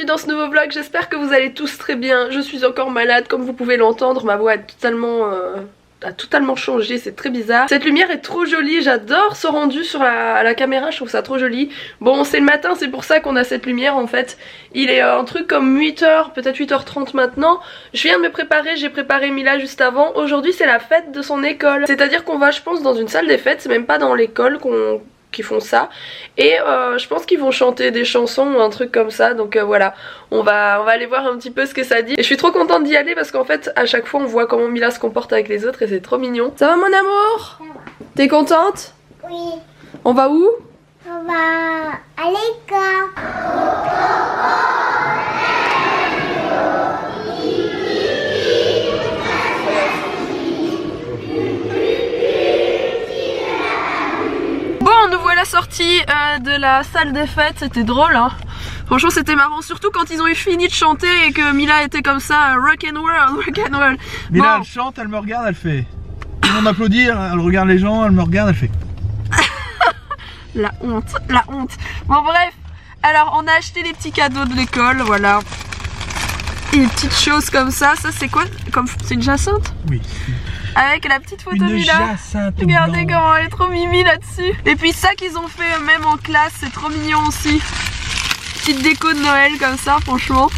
bienvenue dans ce nouveau vlog, j'espère que vous allez tous très bien. Je suis encore malade comme vous pouvez l'entendre, ma voix a totalement changé, c'est très bizarre. Cette lumière est trop jolie, j'adore ce rendu sur la caméra, je trouve ça trop joli. Bon c'est le matin, c'est pour ça qu'on a cette lumière en fait. Il est un truc comme 8h, peut-être 8h30 maintenant. Je viens de me préparer, j'ai préparé Mila juste avant. Aujourd'hui c'est la fête de son école. C'est-à-dire qu'on va je pense dans une salle des fêtes, c'est même pas dans l'école qui font ça et je pense qu'ils vont chanter des chansons ou un truc comme ça donc voilà on va aller voir un petit peu ce que ça dit et je suis trop contente d'y aller parce qu'en fait à chaque fois on voit comment Mila se comporte avec les autres et c'est trop mignon. Ça va mon amour? T'es contente? Oui. On va où? On va à l'école. Nous voilà sortis de la salle des fêtes, c'était drôle hein. Franchement c'était marrant, surtout quand ils ont eu fini de chanter et que Mila était comme ça, rock'n'roll. Mila bon. Elle chante, elle me regarde, elle fait... Tout le monde applaudit, elle regarde les gens, elle me regarde, elle fait... La honte, la honte. Bon bref, alors on a acheté les petits cadeaux de l'école, voilà. Et des petites choses comme ça, c'est quoi? C'est une jacinthe? Oui. Avec la petite photo Une Mila. jacinthe. Regardez comment elle est trop mimi là-dessus. Et puis ça qu'ils ont fait eux-mêmes en classe, c'est trop mignon aussi. Petite déco de Noël comme ça, franchement.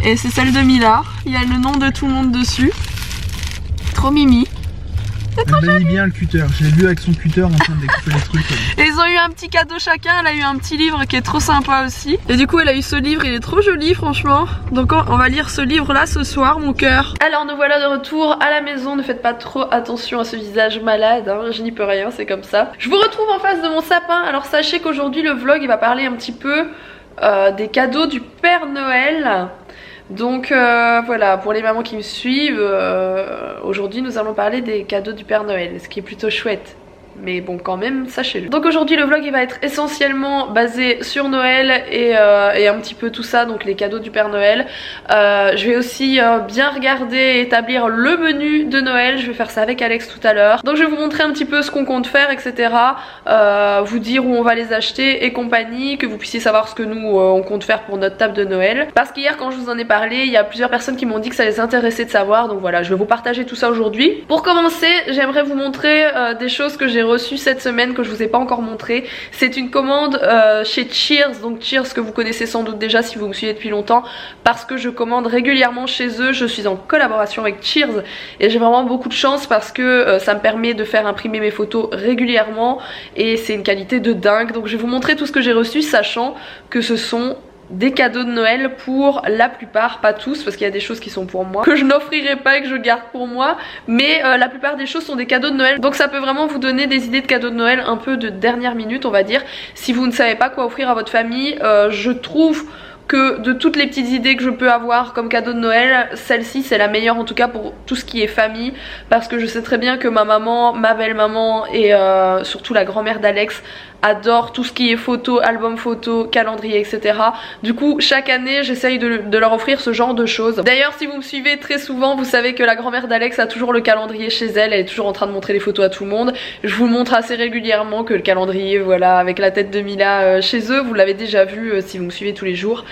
Et c'est celle de Mila. Il y a le nom de tout le monde dessus. Trop mimi. C'est trop Elle joli. manie bien le cutter, je l'ai vu avec son cutter en train de découper les trucs. Et ils ont eu un petit cadeau chacun, elle a eu un petit livre qui est trop sympa aussi. Et du coup elle a eu ce livre, il est trop joli franchement. Donc on va lire ce livre là ce soir, mon cœur. Alors nous voilà de retour à la maison, ne faites pas trop attention à ce visage malade, hein. Je n'y peux rien, c'est comme ça. Je vous retrouve en face de mon sapin, alors sachez qu'aujourd'hui le vlog il va parler un petit peu des cadeaux du Père Noël. Donc voilà, pour les mamans qui me suivent, aujourd'hui nous allons parler des cadeaux du Père Noël, ce qui est plutôt chouette. Mais bon quand même sachez-le. Donc aujourd'hui le vlog il va être essentiellement basé sur Noël et un petit peu tout ça, donc les cadeaux du Père Noël. Je vais aussi bien regarder et établir le menu de Noël, je vais faire ça avec Alex tout à l'heure. Donc je vais vous montrer un petit peu ce qu'on compte faire etc. Vous dire où on va les acheter et compagnie, que vous puissiez savoir ce que nous on compte faire pour notre table de Noël. Parce qu'hier quand je vous en ai parlé, il y a plusieurs personnes qui m'ont dit que ça les intéressait de savoir, donc voilà je vais vous partager tout ça aujourd'hui. Pour commencer j'aimerais vous montrer des choses que j'ai reçu cette semaine que je vous ai pas encore montré. C'est une commande chez Cheers, donc Cheers que vous connaissez sans doute déjà si vous me suivez depuis longtemps parce que je commande régulièrement chez eux, je suis en collaboration avec Cheers et j'ai vraiment beaucoup de chance parce que ça me permet de faire imprimer mes photos régulièrement et c'est une qualité de dingue. Donc je vais vous montrer tout ce que j'ai reçu sachant que ce sont des cadeaux de Noël pour la plupart, pas tous parce qu'il y a des choses qui sont pour moi que je n'offrirai pas et que je garde pour moi, mais la plupart des choses sont des cadeaux de Noël, donc ça peut vraiment vous donner des idées de cadeaux de Noël un peu de dernière minute on va dire, si vous ne savez pas quoi offrir à votre famille. Je trouve que de toutes les petites idées que je peux avoir comme cadeau de Noël, celle-ci c'est la meilleure en tout cas pour tout ce qui est famille, parce que je sais très bien que ma maman, ma belle-maman et surtout la grand-mère d'Alex adore tout ce qui est photo, album photo, calendrier etc. Du coup chaque année j'essaye de leur offrir ce genre de choses. D'ailleurs si vous me suivez très souvent vous savez que la grand-mère d'Alex a toujours le calendrier chez elle, elle est toujours en train de montrer les photos à tout le monde. Je vous le montre assez régulièrement que le calendrier voilà avec la tête de Mila chez eux, vous l'avez déjà vu si vous me suivez tous les jours.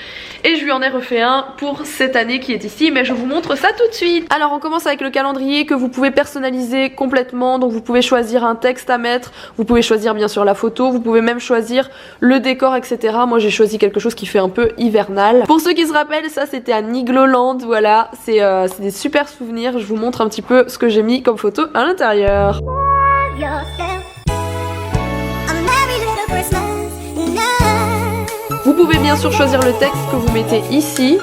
Et je lui en ai refait un pour cette année qui est ici, mais je vous montre ça tout de suite. Alors on commence avec le calendrier que vous pouvez personnaliser complètement, donc vous pouvez choisir un texte à mettre, vous pouvez choisir bien sûr la photo, vous pouvez même choisir le décor etc. Moi j'ai choisi quelque chose qui fait un peu hivernal. Pour ceux qui se rappellent, ça c'était à Nigloland, voilà, c'est des super souvenirs. Je vous montre un petit peu ce que j'ai mis comme photo à l'intérieur. Vous pouvez bien sûr choisir le texte que vous mettez ici.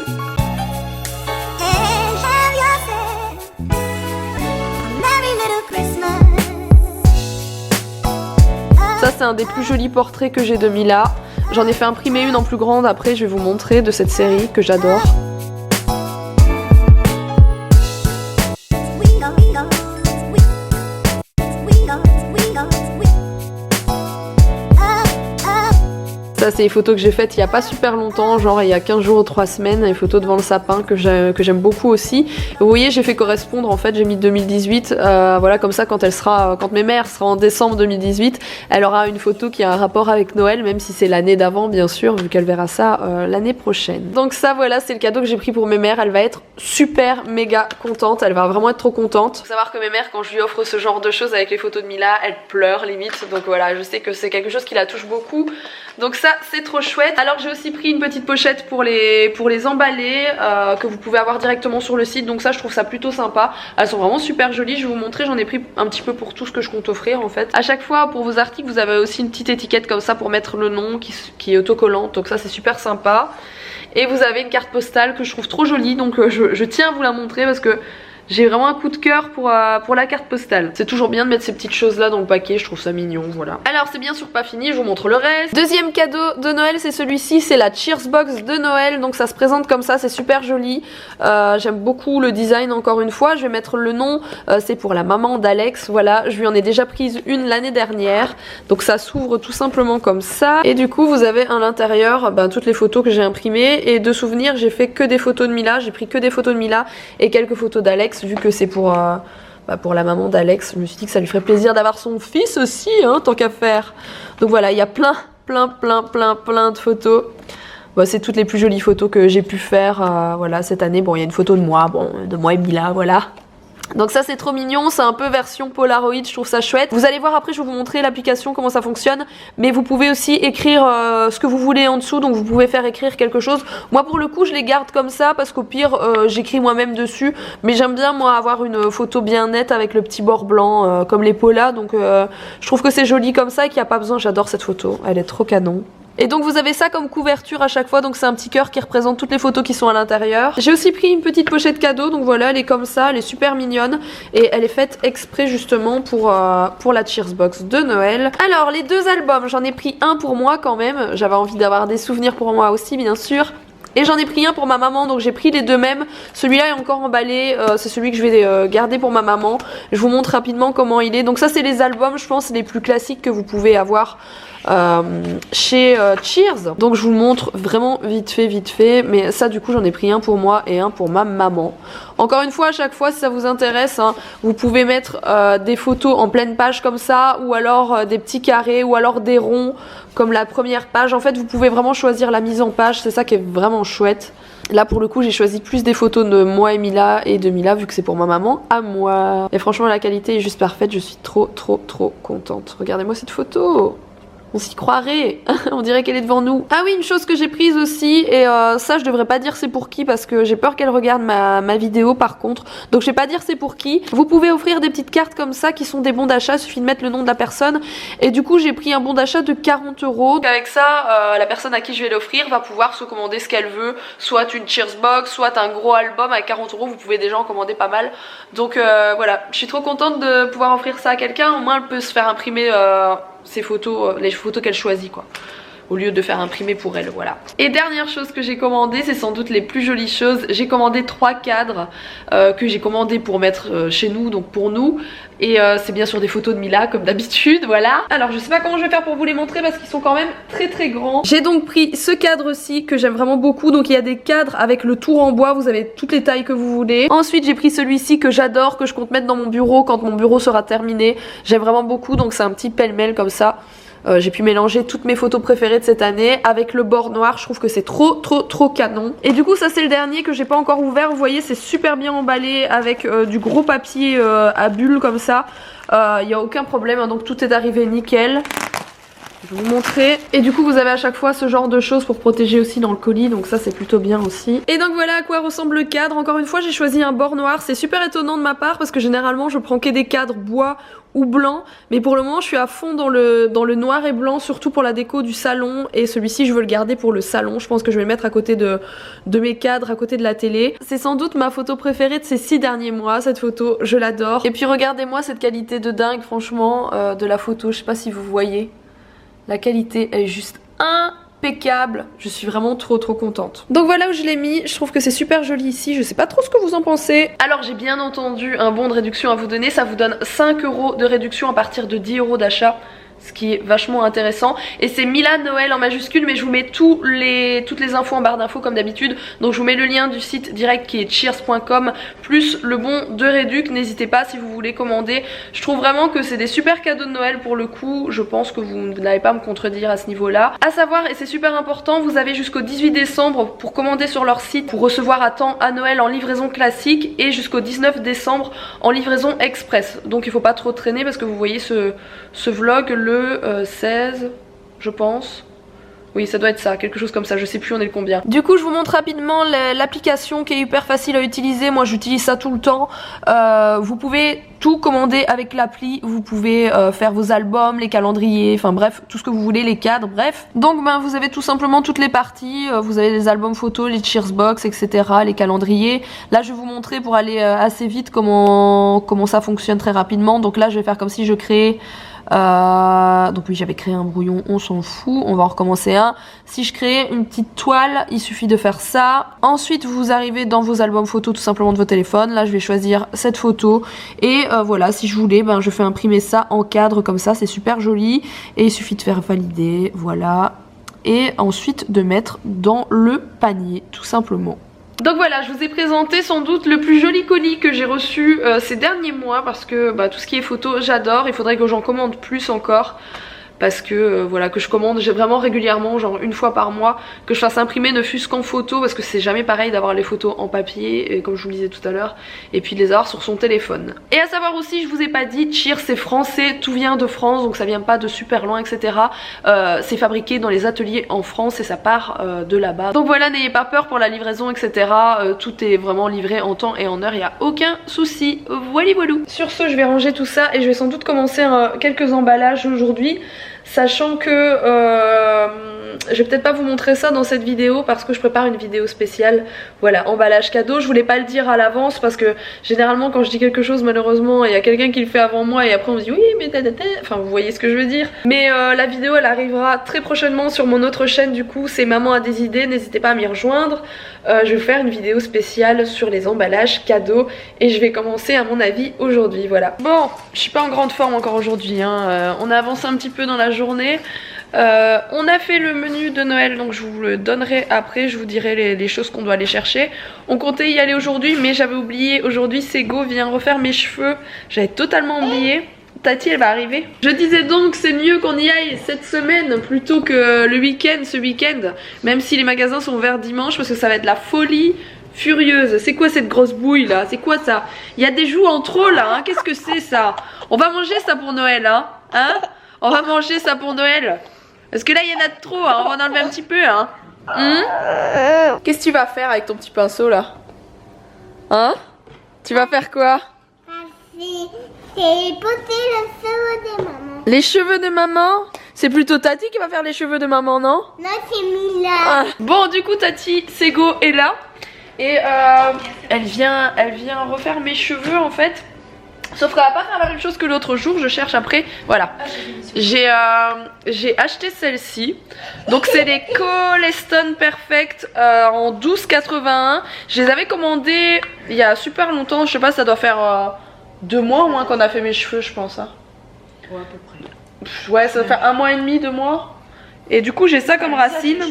Ça c'est un des plus jolis portraits que j'ai de Mila. J'en ai fait imprimer une en plus grande après, je vais vous montrer de cette série que j'adore. Ça c'est les photos que j'ai faites il y a pas super longtemps, genre il y a 15 jours ou 3 semaines, les photos devant le sapin que j'aime beaucoup aussi. Vous voyez, j'ai fait correspondre, en fait j'ai mis 2018, voilà, comme ça quand mes mères sera en décembre 2018, elle aura une photo qui a un rapport avec Noël, même si c'est l'année d'avant bien sûr, vu qu'elle verra ça l'année prochaine. Donc ça voilà, c'est le cadeau que j'ai pris pour mes mères, elle va être super méga contente, elle va vraiment être trop contente. Faut savoir que mes mères, quand je lui offre ce genre de choses avec les photos de Mila, elle pleure limite, donc voilà, je sais que c'est quelque chose qui la touche beaucoup, donc ça c'est trop chouette. Alors j'ai aussi pris une petite pochette pour les emballer, que vous pouvez avoir directement sur le site, donc ça je trouve ça plutôt sympa, elles sont vraiment super jolies, je vais vous montrer, j'en ai pris un petit peu pour tout ce que je compte offrir en fait. À chaque fois pour vos articles vous avez aussi une petite étiquette comme ça pour mettre le nom qui est autocollante, donc ça c'est super sympa. Et vous avez une carte postale que je trouve trop jolie, donc je tiens à vous la montrer parce que j'ai vraiment un coup de cœur pour la carte postale. C'est toujours bien de mettre ces petites choses là dans le paquet, je trouve ça mignon, voilà. Alors c'est bien sûr pas fini, je vous montre le reste. Deuxième cadeau de Noël, c'est celui-ci, c'est la Cheers Box de Noël. Donc ça se présente comme ça, c'est super joli. J'aime beaucoup le design encore une fois. Je vais mettre le nom, c'est pour la maman d'Alex, voilà. Je lui en ai déjà prise une l'année dernière. Donc ça s'ouvre tout simplement comme ça. Et du coup vous avez à l'intérieur toutes les photos que j'ai imprimées. Et de souvenirs, j'ai fait que des photos de Mila, j'ai pris que des photos de Mila et quelques photos d'Alex. Vu que c'est pour la maman d'Alex, je me suis dit que ça lui ferait plaisir d'avoir son fils aussi, hein, tant qu'à faire. Donc voilà, il y a plein de photos. Bon, c'est toutes les plus jolies photos que j'ai pu faire voilà, cette année. Bon, il y a une photo de moi, et Mila, voilà. Donc ça c'est trop mignon, c'est un peu version Polaroid, je trouve ça chouette. Vous allez voir après, je vais vous montrer l'application, comment ça fonctionne. Mais vous pouvez aussi écrire ce que vous voulez en dessous, donc vous pouvez faire écrire quelque chose. Moi pour le coup je les garde comme ça parce qu'au pire j'écris moi-même dessus. Mais j'aime bien moi avoir une photo bien nette avec le petit bord blanc comme les Pola. Donc je trouve que c'est joli comme ça et qu'il n'y a pas besoin, j'adore cette photo, elle est trop canon. Et donc vous avez ça comme couverture à chaque fois, donc c'est un petit cœur qui représente toutes les photos qui sont à l'intérieur. J'ai aussi pris une petite pochette cadeau, donc voilà, elle est comme ça, elle est super mignonne. Et elle est faite exprès justement pour la Cheers Box de Noël. Alors les deux albums, j'en ai pris un pour moi quand même, j'avais envie d'avoir des souvenirs pour moi aussi bien sûr. Et j'en ai pris un pour ma maman, donc j'ai pris les deux mêmes. Celui-là est encore emballé, c'est celui que je vais garder pour ma maman. Je vous montre rapidement comment il est. Donc ça c'est les albums, je pense, les plus classiques que vous pouvez avoir chez Cheers. Donc je vous le montre vraiment vite fait. Mais ça du coup j'en ai pris un pour moi et un pour ma maman. Encore une fois, à chaque fois si ça vous intéresse, hein, vous pouvez mettre des photos en pleine page comme ça, ou alors des petits carrés, ou alors des ronds comme la première page. En fait vous pouvez vraiment choisir la mise en page, c'est ça qui est vraiment chouette. Là pour le coup j'ai choisi plus des photos de moi et de Mila vu que c'est pour ma maman à moi. Et franchement la qualité est juste parfaite, je suis trop contente. Regardez-moi cette photo, on s'y croirait, on dirait qu'elle est devant nous. Ah oui, une chose que j'ai prise aussi, et ça je devrais pas dire c'est pour qui parce que j'ai peur qu'elle regarde ma vidéo par contre. Donc je vais pas dire c'est pour qui. Vous pouvez offrir des petites cartes comme ça qui sont des bons d'achat, il suffit de mettre le nom de la personne. Et du coup j'ai pris un bon d'achat de 40 €. Avec ça, la personne à qui je vais l'offrir va pouvoir se commander ce qu'elle veut. Soit une Cheers Box, soit un gros album à 40 €, vous pouvez déjà en commander pas mal. Donc voilà, je suis trop contente de pouvoir offrir ça à quelqu'un. Au moins elle peut se faire imprimer ces photos, les photos qu'elle choisit quoi, au lieu de faire imprimer pour elle, voilà. Et dernière chose que j'ai commandé, c'est sans doute les plus jolies choses, j'ai commandé 3 cadres que j'ai commandé pour mettre chez nous, donc pour nous. Et c'est bien sûr des photos de Mila comme d'habitude, voilà. Alors je sais pas comment je vais faire pour vous les montrer parce qu'ils sont quand même très grands. J'ai donc pris ce cadre-ci que j'aime vraiment beaucoup, donc il y a des cadres avec le tour en bois, vous avez toutes les tailles que vous voulez. Ensuite j'ai pris celui-ci que j'adore, que je compte mettre dans mon bureau quand mon bureau sera terminé. J'aime vraiment beaucoup, donc c'est un petit pêle-mêle comme ça. J'ai pu mélanger toutes mes photos préférées de cette année avec le bord noir, je trouve que c'est trop canon. Et du coup ça c'est le dernier que j'ai pas encore ouvert, vous voyez c'est super bien emballé avec du gros papier à bulles comme ça, il n'y a aucun problème, hein, donc tout est arrivé nickel. Je vais vous montrer. Et du coup vous avez à chaque fois ce genre de choses pour protéger aussi dans le colis, donc ça c'est plutôt bien aussi. Et donc voilà à quoi ressemble le cadre. Encore une fois j'ai choisi un bord noir, c'est super étonnant de ma part parce que généralement je prends que des cadres bois ou blanc, mais pour le moment je suis à fond dans le noir et blanc, surtout pour la déco du salon, et celui-ci je veux le garder pour le salon. Je pense que je vais le mettre à côté de mes cadres, à côté de la télé. C'est sans doute ma photo préférée de ces 6 derniers mois, cette photo, je l'adore. Et puis regardez-moi cette qualité de dingue franchement de la photo, je sais pas si vous voyez. La qualité est juste impeccable, je suis vraiment trop contente. Donc voilà où je l'ai mis, je trouve que c'est super joli ici, je sais pas trop ce que vous en pensez. Alors j'ai bien entendu un bon de réduction à vous donner, ça vous donne 5 € de réduction à partir de 10 € d'achat. ce qui est vachement intéressant. Et c'est Mila Noël en majuscule, mais je vous mets toutes les infos en barre d'infos comme d'habitude. Donc je vous mets le lien du site direct qui est cheers.com plus le bon de réduc. N'hésitez pas si vous voulez commander. Je trouve vraiment que c'est des super cadeaux de Noël pour le coup. Je pense que vous n'allez pas me contredire à ce niveau là. À savoir, et c'est super important, vous avez jusqu'au 18 décembre pour commander sur leur site pour recevoir à temps à Noël en livraison classique et jusqu'au 19 décembre en livraison express. Donc il faut pas trop traîner parce que vous voyez ce vlog le 16 je pense. Oui, ça doit être ça, quelque chose comme ça, je sais plus on est le combien. Du coup je vous montre rapidement l'application qui est hyper facile à utiliser. Moi j'utilise ça tout le temps. Vous pouvez tout commander avec l'appli. Vous pouvez faire vos albums, les calendriers, enfin bref, tout ce que vous voulez, les cadres, bref. Donc ben vous avez tout simplement toutes les parties. Vous avez les albums photos, les cheersbox, etc. Les calendriers. Là je vais vous montrer pour aller assez vite comment ça fonctionne très rapidement. Donc là je vais faire comme si je créais donc oui, j'avais créé un brouillon, on s'en fout, on va en recommencer un. Si je crée une petite toile, il suffit de faire ça. Ensuite vous arrivez dans vos albums photos tout simplement de vos téléphones. Là je vais choisir cette photo et voilà, si je voulais ben je fais imprimer ça en cadre comme ça, c'est super joli. Et il suffit de faire valider, voilà. Et ensuite de mettre dans le panier tout simplement. Donc voilà, je vous ai présenté sans doute le plus joli colis que j'ai reçu ces derniers mois parce que bah, tout ce qui est photo j'adore. Il faudrait que j'en commande plus encore parce que voilà, que je commande vraiment régulièrement, genre une fois par mois, que je fasse imprimer ne fût-ce qu'en photo parce que c'est jamais pareil d'avoir les photos en papier et comme je vous le disais tout à l'heure, et puis de les avoir sur son téléphone. Et à savoir aussi, je vous ai pas dit, Cheers c'est français, tout vient de France, donc ça vient pas de super loin, etc. C'est fabriqué dans les ateliers en France et ça part de là-bas. Donc voilà, n'ayez pas peur pour la livraison, etc. Tout est vraiment livré en temps et en heure, il n'y a aucun souci. Voilà voilou. Sur ce, je vais ranger tout ça et je vais sans doute commencer quelques emballages aujourd'hui. Sachant que je vais peut-être pas vous montrer ça dans cette vidéo parce que je prépare une vidéo spéciale, voilà, emballage cadeau. Je voulais pas le dire à l'avance parce que généralement quand je dis quelque chose, malheureusement il y a quelqu'un qui le fait avant moi et après on me dit oui mais enfin vous voyez ce que je veux dire. Mais la vidéo elle arrivera très prochainement sur mon autre chaîne, du coup c'est Maman a des idées, n'hésitez pas à m'y rejoindre. Je vais faire une vidéo spéciale sur les emballages cadeaux et je vais commencer à mon avis aujourd'hui, voilà. Bon, je suis pas en grande forme encore aujourd'hui, hein. On a avancé un petit peu dans la journée. On a fait le menu de Noël, donc je vous le donnerai après, je vous dirai les choses qu'on doit aller chercher. On comptait y aller aujourd'hui mais j'avais oublié, aujourd'hui Sego vient refaire mes cheveux, j'avais totalement oublié. Tati elle va arriver. Je disais donc c'est mieux qu'on y aille cette semaine plutôt que le week-end, ce week-end, même si les magasins sont ouverts dimanche parce que ça va être la folie furieuse. C'est quoi cette grosse bouille là? C'est quoi ça? Il y a des joues en trop là, hein? Qu'est-ce que c'est ça? On va manger ça pour Noël, hein? On va manger ça pour Noël. Parce que là il y en a de trop, hein? On va en enlever un petit peu, hein? Qu'est-ce que tu vas faire avec ton petit pinceau là? Hein? Tu vas faire quoi? C'est poter les cheveux de maman. Les cheveux de maman? C'est plutôt Tati qui va faire les cheveux de maman, non? Non, c'est Mila. Ah. Bon, du coup, Tati, Sego est là. Et elle vient refaire mes cheveux en fait. Sauf qu'elle va pas faire la même chose que l'autre jour, je cherche après. Voilà. J'ai acheté celle-ci. Donc c'est les Coleston Perfect en 12,81. Je les avais commandées il y a super longtemps. Je sais pas, ça doit faire 2 mois au moins qu'on a fait mes cheveux, je pense. Hein. Ouais, à peu près. Ouais, ça doit faire 1 mois et demi, 2 mois. Et du coup, j'ai ça comme racine.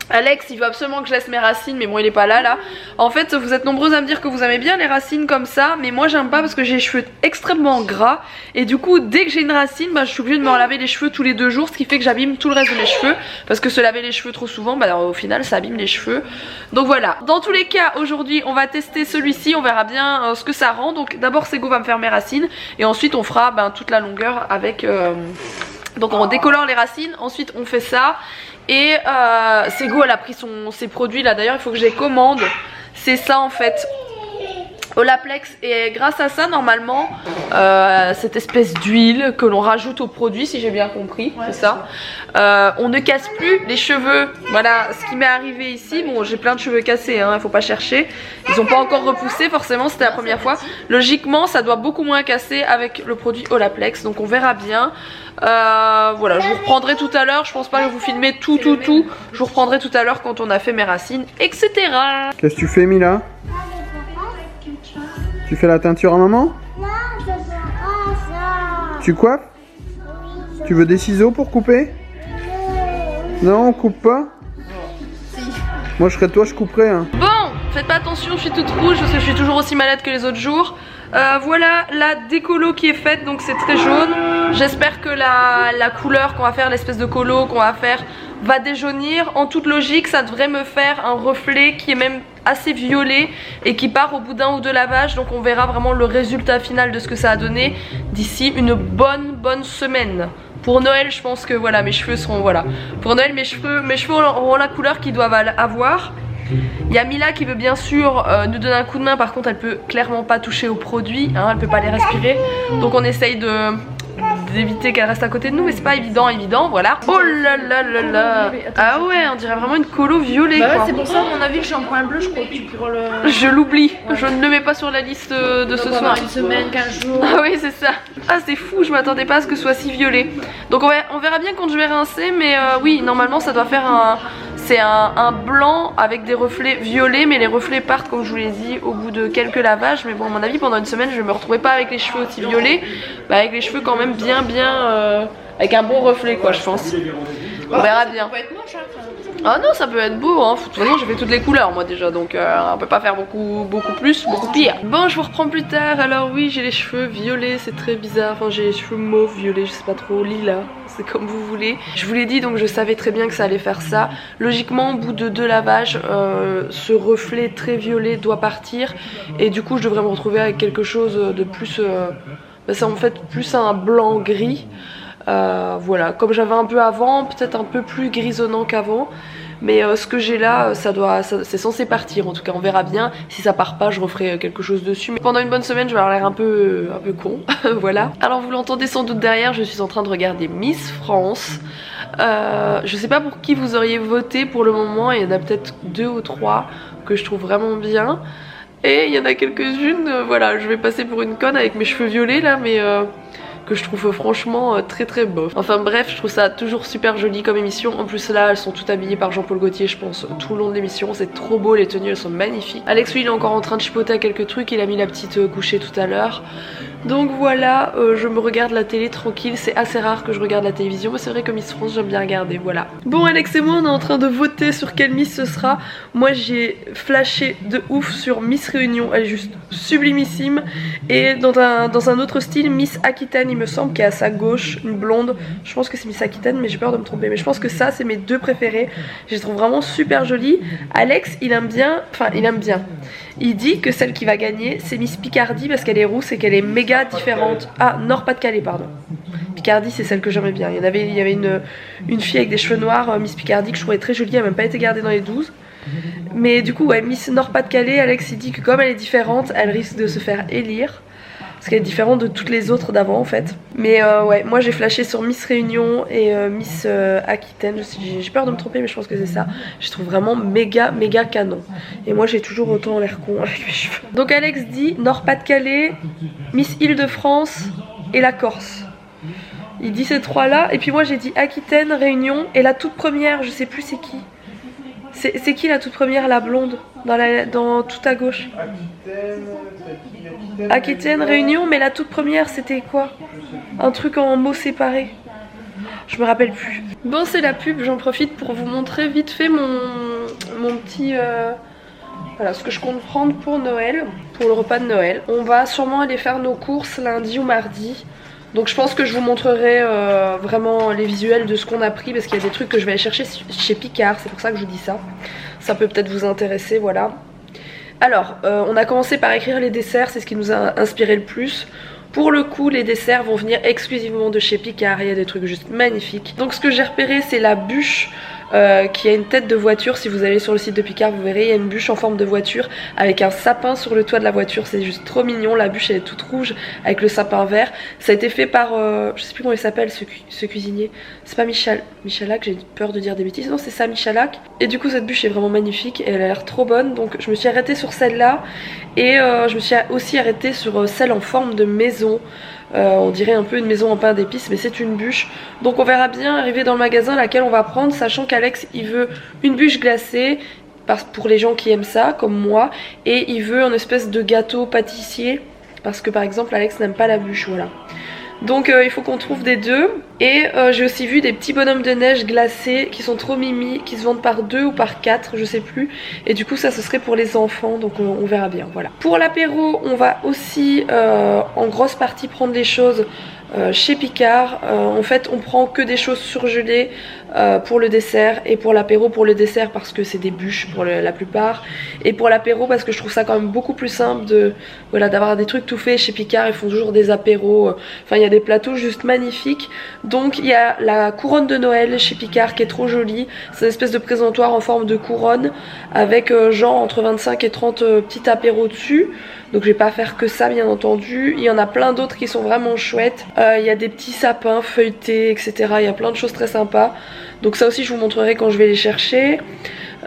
Alex il veut absolument que je laisse mes racines mais bon il est pas là. En fait vous êtes nombreuses à me dire que vous aimez bien les racines comme ça, mais moi j'aime pas parce que j'ai les cheveux extrêmement gras. Et du coup dès que j'ai une racine bah, je suis obligée de me laver les cheveux tous les 2 jours, ce qui fait que j'abîme tout le reste de mes cheveux. Parce que se laver les cheveux trop souvent bah, au final ça abîme les cheveux. Donc voilà, dans tous les cas aujourd'hui on va tester celui-ci, on verra bien ce que ça rend. Donc d'abord Sego va me faire mes racines et ensuite on fera toute la longueur avec donc on décolore les racines, ensuite on fait ça. Et Sego elle a pris ses produits là, d'ailleurs il faut que je les commande. C'est ça en fait, Olaplex, et grâce à ça normalement cette espèce d'huile que l'on rajoute au produit, si j'ai bien compris, ouais, c'est ça, on ne casse plus les cheveux. Voilà ce qui m'est arrivé ici. Bon j'ai plein de cheveux cassés, hein, faut pas chercher. Ils ont pas encore repoussé, forcément c'était la première fois. Logiquement ça doit beaucoup moins casser avec le produit Olaplex, donc on verra bien. Voilà, je vous reprendrai tout à l'heure. Je pense pas que vous filmer tout. Je vous reprendrai tout à l'heure quand on a fait mes racines, etc. Qu'est-ce que tu fais, Mila? Tu fais la teinture à maman? Non, je veux pas ça. Tu coiffes? Oui, je Tu veux des ciseaux pour couper? Non, on coupe pas? Moi je serais toi, je couperais hein. Bon, faites pas attention, je suis toute rouge parce que je suis toujours aussi malade que les autres jours. Voilà la décolo qui est faite, donc c'est très jaune. J'espère que la couleur qu'on va faire, l'espèce de colo qu'on va faire, va déjaunir. En toute logique, ça devrait me faire un reflet qui est même assez violet et qui part au bout d'un ou deux lavages. Donc on verra vraiment le résultat final de ce que ça a donné d'ici une bonne semaine. Pour Noël, je pense que voilà, mes cheveux seront, voilà. Pour Noël, mes cheveux auront la couleur qu'ils doivent avoir. Il y a Mila qui veut bien sûr nous donner un coup de main. Par contre, elle peut clairement pas toucher aux produits, hein, elle peut pas les respirer. Donc on essaye d'éviter qu'elle reste à côté de nous, mais c'est pas évident, voilà. Oh là là là là. Ah ouais, on dirait vraiment une colo violet quoi. C'est pour ça, à mon avis, le shampoing bleu, je crois que tu pourras le... Je l'oublie, je ne le mets pas sur la liste de ce soir. Une semaine, 15 jours. Ah oui, c'est ça. Ah, c'est fou, je m'attendais pas à ce que ce soit si violet. Donc on verra bien quand je vais rincer, mais oui, normalement ça doit faire un blanc avec des reflets violets, mais les reflets partent comme je vous l'ai dit au bout de quelques lavages. Mais bon, à mon avis, pendant une semaine, je me retrouvais pas avec les cheveux aussi violets, avec les cheveux quand même bien avec un bon reflet quoi, je pense. On verra bien. Ça peut être moche, hein. Ah non, ça peut être beau, hein. De toute façon j'ai fait toutes les couleurs moi déjà, donc on peut pas faire beaucoup plus, beaucoup pire. Bon, je vous reprends plus tard. Alors oui, j'ai les cheveux violets, c'est très bizarre. Enfin, j'ai les cheveux mauve, violets, je sais pas trop, lilas, c'est comme vous voulez. Je vous l'ai dit, donc je savais très bien que ça allait faire ça. Logiquement, au bout de 2 lavages, ce reflet très violet doit partir, et du coup je devrais me retrouver avec quelque chose de plus... c'est en fait plus un blanc gris. Voilà, comme j'avais un peu avant, peut-être un peu plus grisonnant qu'avant. Mais ce que j'ai là, c'est censé partir. En tout cas, on verra bien. Si ça part pas, je referai quelque chose dessus. Mais pendant une bonne semaine, je vais avoir l'air un peu con. Voilà. Alors vous l'entendez sans doute derrière, je suis en train de regarder Miss France. Je sais pas pour qui vous auriez voté pour le moment. Il y en a peut-être 2 ou 3 que je trouve vraiment bien. Et il y en a quelques-unes, voilà, je vais passer pour une conne avec mes cheveux violets là, mais... que je trouve franchement très bof. Enfin bref, je trouve ça toujours super joli comme émission. En plus là, elles sont toutes habillées par Jean-Paul Gaultier, je pense, tout le long de l'émission. C'est trop beau, les tenues elles sont magnifiques. Alex lui il est encore en train de chipoter à quelques trucs, il a mis la petite couchée tout à l'heure. Donc voilà, je me regarde la télé tranquille. C'est assez rare que je regarde la télévision, mais c'est vrai que Miss France j'aime bien regarder, voilà. Bon, Alex et moi on est en train de voter sur quelle Miss ce sera. Moi j'ai flashé de ouf sur Miss Réunion, elle est juste sublimissime. Et dans un autre style, Miss Aquitaine il me semble, qui est à sa gauche, une blonde. Je pense que c'est Miss Aquitaine, mais j'ai peur de me tromper. Mais je pense que ça c'est mes 2 préférés. Je les trouve vraiment super jolies. Alex il aime bien, il dit que celle qui va gagner c'est Miss Picardie parce qu'elle est rousse et qu'elle est méga différente. Ah, Nord-Pas-de-Calais, pardon. Picardie c'est celle que j'aimais bien. Il y avait une fille avec des cheveux noirs, Miss Picardie, que je trouvais très jolie. Elle n'a même pas été gardée dans les 12. Mais du coup ouais, Miss Nord-Pas-de-Calais, Alex il dit que comme elle est différente, elle risque de se faire élire. Parce qu'elle est différente de toutes les autres d'avant en fait. Mais ouais, moi j'ai flashé sur Miss Réunion et Miss Aquitaine. J'ai peur de me tromper mais je pense que c'est ça. Je trouve vraiment méga canon. Et moi j'ai toujours autant l'air con avec mes cheveux. Donc Alex dit Nord-Pas-de-Calais, Miss Île-de-France et la Corse. Il dit ces 3 là. Et puis moi j'ai dit Aquitaine, Réunion et la toute première, je sais plus c'est qui. C'est qui la toute première, la blonde dans tout à gauche? Aquitaine, Réunion, mais la toute première c'était quoi? Un truc en mots séparés. Je me rappelle plus. Bon, c'est la pub, j'en profite pour vous montrer vite fait mon petit... Voilà ce que je compte prendre pour Noël, pour le repas de Noël. On va sûrement aller faire nos courses lundi ou mardi. Donc je pense que je vous montrerai vraiment les visuels de ce qu'on a pris, parce qu'il y a des trucs que je vais aller chercher chez Picard, c'est pour ça que je vous dis ça. Ça peut peut-être vous intéresser, voilà. Alors, on a commencé par écrire les desserts, c'est ce qui nous a inspiré le plus. Pour le coup, les desserts vont venir exclusivement de chez Picard, il y a des trucs juste magnifiques. Donc ce que j'ai repéré, c'est la bûche qui a une tête de voiture. Si vous allez sur le site de Picard, vous verrez, il y a une bûche en forme de voiture avec un sapin sur le toit de la voiture. C'est juste trop mignon. La bûche elle est toute rouge avec le sapin vert. Ça a été fait par, je sais plus comment il s'appelle ce cuisinier. C'est pas Michalak, j'ai peur de dire des bêtises. Non, c'est ça, Michalak. Et du coup cette bûche est vraiment magnifique et elle a l'air trop bonne. Donc je me suis arrêtée sur celle-là. Et je me suis aussi arrêtée sur celle en forme de maison. On dirait un peu une maison en pain d'épices, mais c'est une bûche. Donc on verra bien arriver dans le magasin laquelle on va prendre, sachant qu'Alex il veut une bûche glacée pour les gens qui aiment ça comme moi, et il veut une espèce de gâteau pâtissier parce que par exemple Alex n'aime pas la bûche, voilà. Donc il faut qu'on trouve des deux. Et j'ai aussi vu des petits bonhommes de neige glacés qui sont trop mimi, qui se vendent par 2 ou par 4, je sais plus. Et du coup ça ce serait pour les enfants, donc on verra bien, voilà. Pour l'apéro, on va aussi en grosse partie prendre les choses chez Picard. En fait on prend que des choses surgelées pour le dessert, et pour l'apéro, pour le dessert parce que c'est des bûches pour la plupart, et pour l'apéro parce que je trouve ça quand même beaucoup plus simple de, voilà, d'avoir des trucs tout faits. Chez Picard ils font toujours des apéros, enfin il y a des plateaux juste magnifiques. Donc il y a la couronne de Noël chez Picard qui est trop jolie, c'est une espèce de présentoir en forme de couronne avec genre entre 25 et 30 petits apéros dessus. Donc je vais pas faire que ça bien entendu. Il y en a plein d'autres qui sont vraiment chouettes. Il y a des petits sapins feuilletés, etc. Il y a plein de choses très sympas. Donc ça aussi je vous montrerai quand je vais les chercher.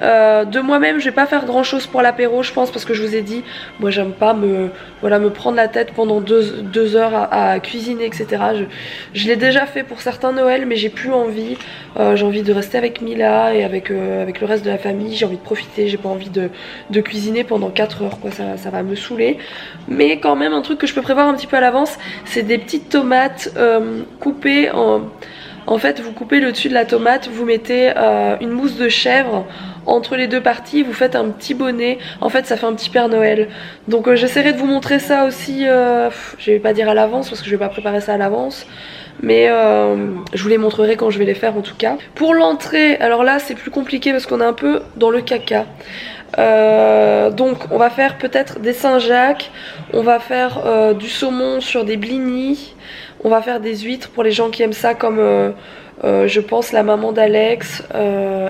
De moi-même je vais pas faire grand chose pour l'apéro je pense, parce que je vous ai dit, moi j'aime pas me prendre la tête pendant 2 heures à cuisiner, etc. Je l'ai déjà fait pour certains Noël, mais j'ai plus envie. J'ai envie de rester avec Mila et avec le reste de la famille. J'ai envie de profiter, j'ai pas envie de cuisiner pendant 4 heures quoi, ça va me saouler. Mais quand même un truc que je peux prévoir un petit peu à l'avance, c'est des petites tomates coupées en fait vous coupez le dessus de la tomate, vous mettez une mousse de chèvre entre les deux parties, vous faites un petit bonnet, en fait ça fait un petit Père Noël. Donc j'essaierai de vous montrer ça aussi, je vais pas dire à l'avance parce que je vais pas préparer ça à l'avance, mais je vous les montrerai quand je vais les faire en tout cas. Pour l'entrée, alors là c'est plus compliqué parce qu'on est un peu dans le caca. Donc on va faire peut-être des Saint-Jacques, on va faire du saumon sur des blinis, on va faire des huîtres pour les gens qui aiment ça, comme je pense la maman d'Alex,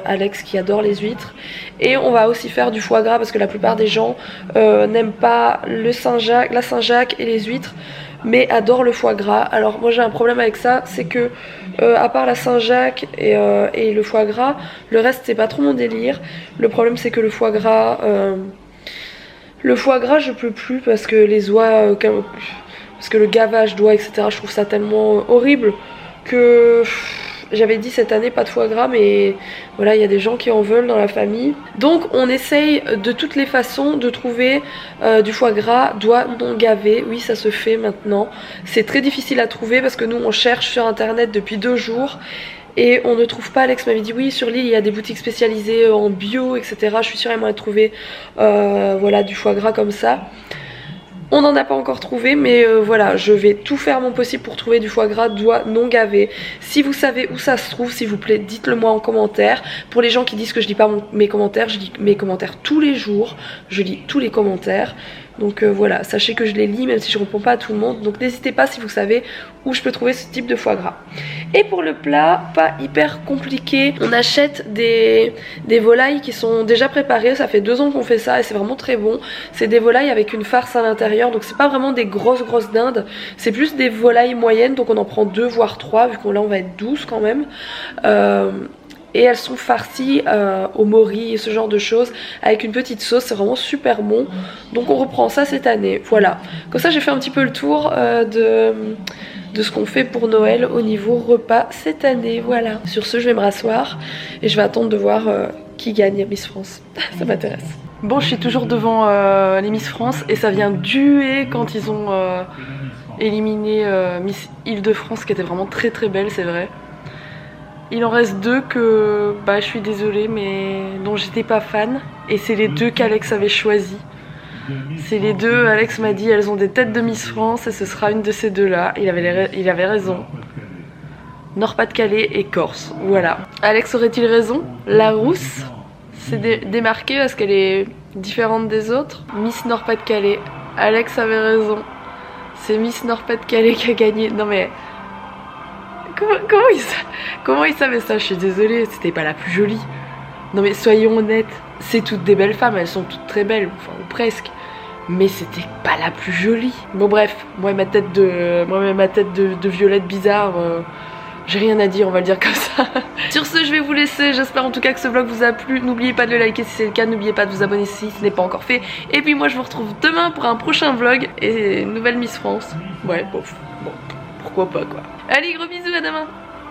Alex qui adore les huîtres. Et on va aussi faire du foie gras parce que la plupart des gens n'aiment pas la Saint-Jacques et les huîtres, mais adorent le foie gras. Alors moi j'ai un problème avec ça, c'est que à part la Saint-Jacques et le foie gras, le reste c'est pas trop mon délire. Le problème c'est que le foie gras je peux plus parce que les oies, parce que le gavage d'oies, etc. je trouve ça tellement horrible que j'avais dit cette année pas de foie gras, mais voilà, il y a des gens qui en veulent dans la famille. Donc on essaye de toutes les façons de trouver du foie gras doigts non gavés. Oui, ça se fait maintenant. C'est très difficile à trouver parce que nous on cherche sur internet depuis 2 jours et on ne trouve pas. Alex m'avait dit oui, sur l'île il y a des boutiques spécialisées en bio, etc. Je suis sûre qu'elle m'a trouvé voilà, du foie gras comme ça. On n'en a pas encore trouvé, mais voilà, je vais tout faire mon possible pour trouver du foie gras doigts non gavés. Si vous savez où ça se trouve, s'il vous plaît, dites-le moi en commentaire. Pour les gens qui disent que je lis pas mes commentaires, je lis mes commentaires tous les jours. Je lis tous les commentaires. Donc voilà, sachez que je les lis même si je ne réponds pas à tout le monde. Donc n'hésitez pas si vous savez où je peux trouver ce type de foie gras. Et pour le plat, pas hyper compliqué. On achète des volailles qui sont déjà préparées. Ça fait 2 ans qu'on fait ça et c'est vraiment très bon. C'est des volailles avec une farce à l'intérieur. Donc c'est pas vraiment des grosses dindes. C'est plus des volailles moyennes. Donc on en prend 2 voire 3 vu qu'on là on va être 12 quand même. Et elles sont farcies au mori et ce genre de choses avec une petite sauce, c'est vraiment super bon. Donc on reprend ça cette année, voilà. Comme ça j'ai fait un petit peu le tour de ce qu'on fait pour Noël au niveau repas cette année, voilà. Sur ce je vais me rasseoir et je vais attendre de voir qui gagne Miss France, ça m'intéresse. Bon, je suis toujours devant les Miss France et ça vient duer quand ils ont éliminé Miss Île-de-France qui était vraiment très belle, c'est vrai. Il en reste 2 que je suis désolée mais dont j'étais pas fan, et c'est les 2 qu'Alex avait choisi. C'est les 2, Alex m'a dit elles ont des têtes de Miss France et ce sera une de ces 2 là. Il avait raison. Nord-Pas-de-Calais et Corse, voilà. Alex aurait-il raison? La rousse s'est démarquée parce qu'elle est différente des autres. Miss Nord-Pas-de-Calais, Alex avait raison. C'est Miss Nord-Pas-de-Calais qui a gagné. Non mais... Comment il savait ça? Je suis désolée, c'était pas la plus jolie. Non mais soyons honnêtes, c'est toutes des belles femmes, elles sont toutes très belles, enfin ou presque. Mais c'était pas la plus jolie. Bon bref, moi et ma tête de violette bizarre, j'ai rien à dire, on va le dire comme ça. Sur ce, je vais vous laisser, j'espère en tout cas que ce vlog vous a plu. N'oubliez pas de le liker si c'est le cas, n'oubliez pas de vous abonner si ce n'est pas encore fait. Et puis moi je vous retrouve demain pour un prochain vlog et nouvelle Miss France. Ouais, bon, pourquoi pas quoi. Allez, gros bisous, à demain.